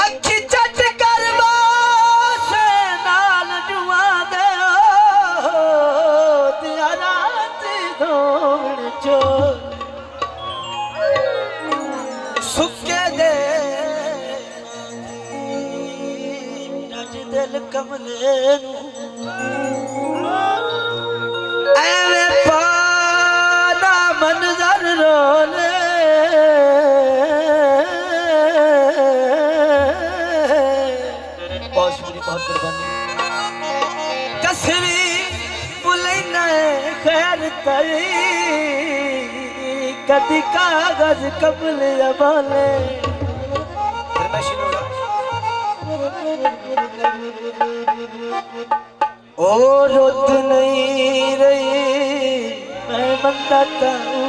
अखी चट कर से नाल जुआ दे दिया रात धोड़ चो सुके दे रज दिल कमले एवे पाना मंजर रोले बहुत कुर्बानी कसरी बुलैना खैर तई कदी कागज कबल अबाले ओ रुत नहीं रही मैं बंदा ताऊं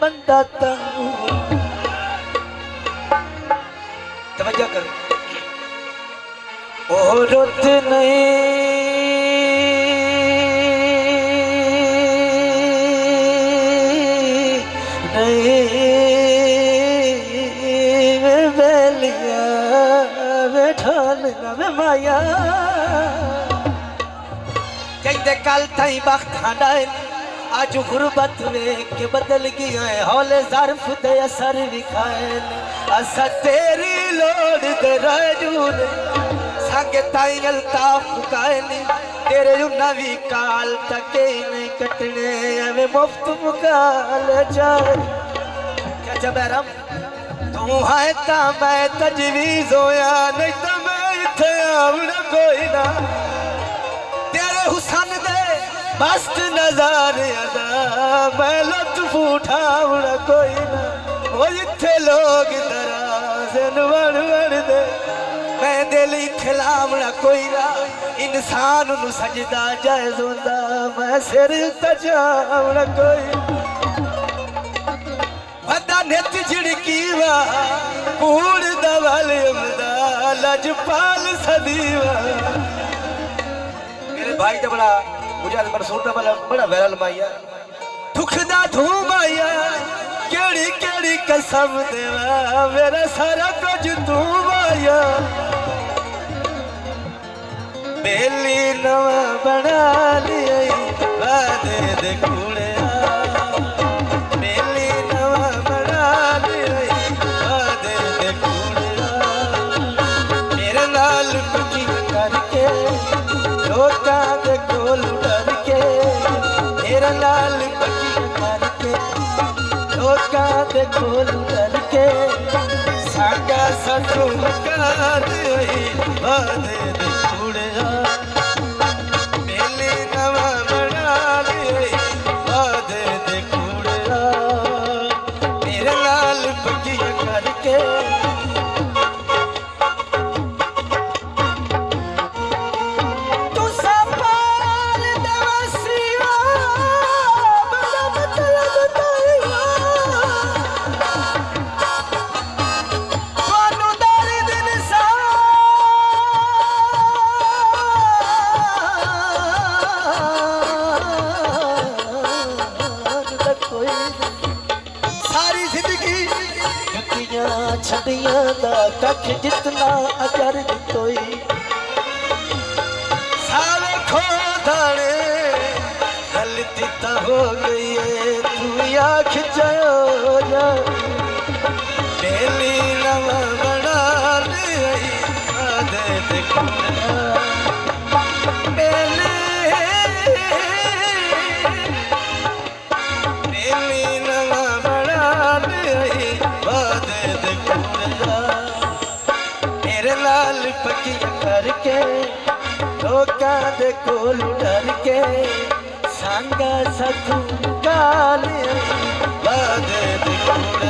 बंदाता तवज्जो करो ओ रुत नहीं वे बेलिया वे ढोलना वे माया कहते कल ताई वक्त हटाए आज गुरबत के बदल गया है हौले ज़र्फ दे असर विखाए असा तेरी लोड़ दे रजूल संगे ताई अल्ताफ मुकाए तेरे नवी काल तक नहीं कटने हमें मुफ्त मुकाल जाए क्या जबरम तू है ता मैं तजवीज़ होया नहीं तो मैं इथे आवना कोई ना तेरे हुसन दे मस्त नजारे अदा मैं लुत्फ उठावना कोई ना वो इत्थे लोग दराज़न वड़ दे मैं दिल इत्थे लावना कोई ना इंसान नू सजदा जायज़ होंदा मैं सिर तजावना कोई वदा नित झिड़की वा कूड़ दवल अमदा लजपाल सदीवा मेरे भाई तो बड़ा मुझे पर सोटा वाला बड़ा वैरल माया दुखदा धूम आया केड़ी केड़ी कसम देवा मेरा सारा कुछ तू माया बेली नवा बना लिया वादे दे कूड़े बेली नवा बना लिया वादे दे कूड़े मेरे नाल कुछ करके लोका दे कोल मेरा लाल पकी करके लोका दे कोल करके सागा सतू मकान वादे दे कुड़िया मेले नवा बना ले वादे दे कुड़िया मेरा लाल पकी करके छड़िया दा कख जितना अजर दितोई सारे खो धाने गलती तो हो गई है तू आँख जाओ जा मेली नवा बना ले दे देखो लाल पकी करके लोका दे कोल डर के सांगा सतू काले वादे दे